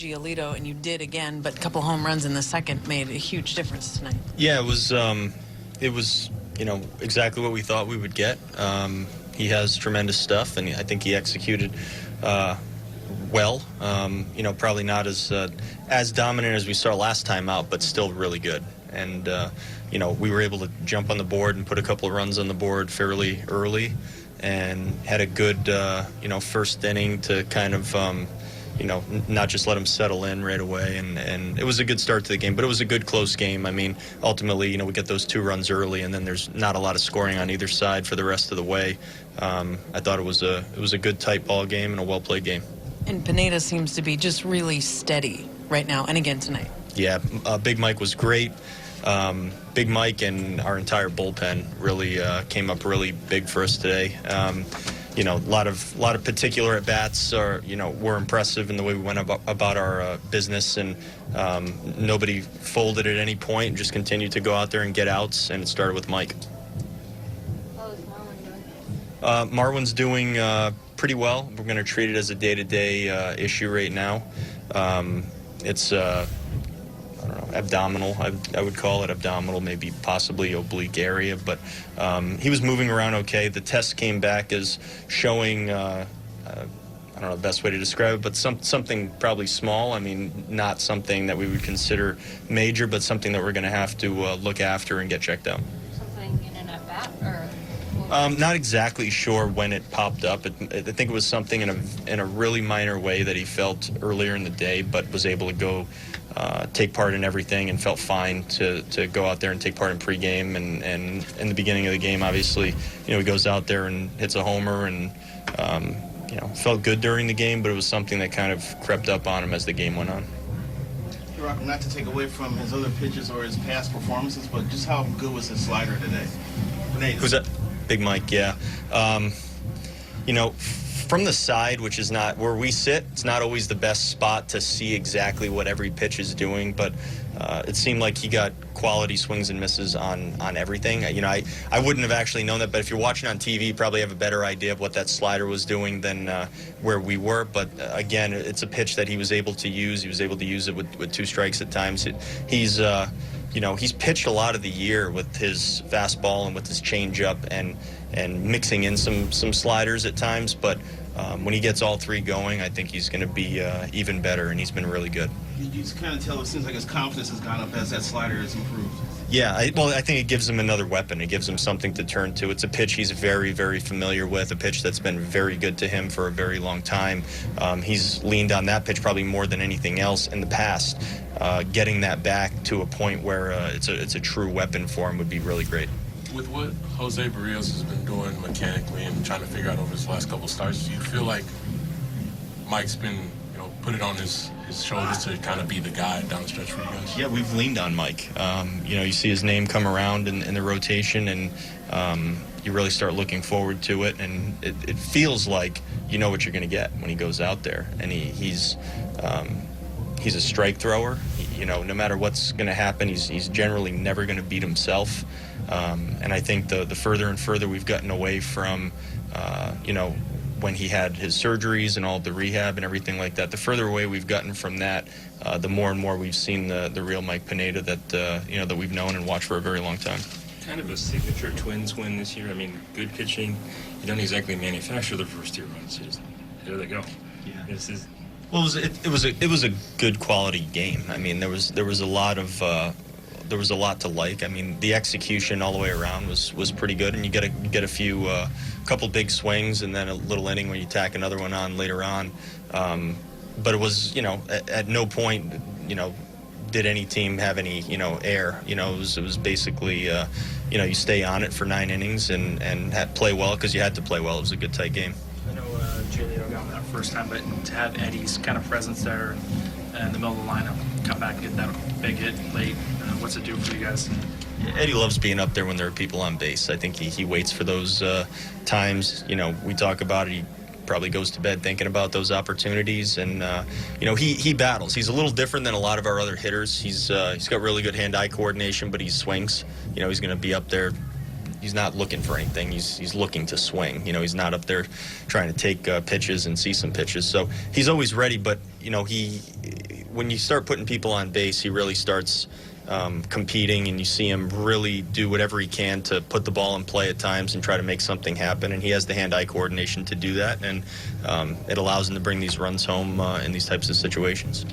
Giolito, and you did again, but a couple home runs in the second made a huge difference tonight. Yeah, it was exactly what we thought we would get. He has tremendous stuff, and I think he executed well. Probably not as dominant as we saw last time out, but still really good. And we were able to jump on the board and put a couple of runs on the board fairly early, and had a good first inning to kind of not just let him settle in right away, and it was a good start to the game, but it was a good close game. I mean, ultimately, we get those 2 runs early, and then there's not a lot of scoring on either side for the rest of the way. I thought it was a good tight ball game and a well played game. And Pineda seems to be just really steady right now, and again tonight. Yeah, Big Mike was great. Big Mike and our entire bullpen really came up really big for us today. A lot of particular at bats were impressive in the way we went about our business, and nobody folded at any point and just continued to go out there and get outs, and it started with Mike. How is Marwin doing? Marwin's doing pretty well. We're going to treat it as a day-to-day issue right now. It's I don't know, abdominal, I would call it abdominal, maybe possibly oblique area, but he was moving around okay. The test came back as showing, I don't know the best way to describe it, but something probably small. I mean, not something that we would consider major, but something that we're going to have to look after and get checked out. Something in an at-bat, or? Not exactly sure when it popped up. I think it was something in a really minor way that he felt earlier in the day, but was able to go take part in everything and felt fine to go out there and take part in pregame. And in the beginning of the game, obviously, he goes out there and hits a homer and felt good during the game, but it was something that kind of crept up on him as the game went on. Hey, Rocco, not to take away from his other pitches or his past performances, but just how good was his slider today? Who's that? Big Mike, yeah. From the side, which is not where we sit, it's not always the best spot to see exactly what every pitch is doing, but it seemed like he got quality swings and misses on everything. I wouldn't have actually known that, but if you're watching on TV, you probably have a better idea of what that slider was doing than where we were. But again, it's a pitch that he was able to use. He was able to use it with 2 strikes at times. He's pitched a lot of the year with his fastball and with his changeup and mixing in some sliders at times. But when he gets all 3 going, I think he's going to be even better, and he's been really good. You just kind of tell it seems like his confidence has gone up as that slider has improved. Yeah, I think it gives him another weapon. It gives him something to turn to. It's a pitch he's very, very familiar with, a pitch that's been very good to him for a very long time. He's leaned on that pitch probably more than anything else in the past. Getting that back to a point where it's a true weapon for him would be really great. With what Jose Barrios has been doing mechanically and trying to figure out over his last couple of starts, do you feel like Mike's been, put it on his shoulders to kind of be the guy down the stretch for you guys? Yeah, we've leaned on Mike. You see his name come around in the rotation, and you really start looking forward to it, and it feels like you know what you're going to get when he goes out there, and he's a strike thrower. No matter what's going to happen, he's generally never going to beat himself. And I think the further and further we've gotten away from, when he had his surgeries and all the rehab and everything like that, the further away we've gotten from that, the more and more we've seen the real Mike Pineda that we've known and watched for a very long time. Kind of a signature Twins win this year. I mean, good pitching. You don't exactly manufacture the first 2 runs. You just, there they go. Yeah. Well, it was a good quality game. I mean, there was a lot to like. I mean, the execution all the way around was pretty good, and you get a couple big swings, and then a little inning when you tack another one on later on. But it was, at no point, did any team have any, air. It was basically, you stay on it for 9 innings and play well because you had to play well. It was a good tight game. I know Giolito got that first time, but to have Eddie's kind of presence there in the middle of the lineup, come back and get that big hit late, what's it do for you guys? Eddie loves being up there when there are people on base. I think he waits for those times. We talk about it. He probably goes to bed thinking about those opportunities, and he battles. He's a little different than a lot of our other hitters. He's got really good hand-eye coordination, but he swings. He's going to be up there. He's not looking for anything. He's looking to swing. He's not up there trying to take pitches and see some pitches. So he's always ready, but when you start putting people on base, he really starts competing, and you see him really do whatever he can to put the ball in play at times and try to make something happen. And he has the hand-eye coordination to do that, and it allows him to bring these runs home in these types of situations.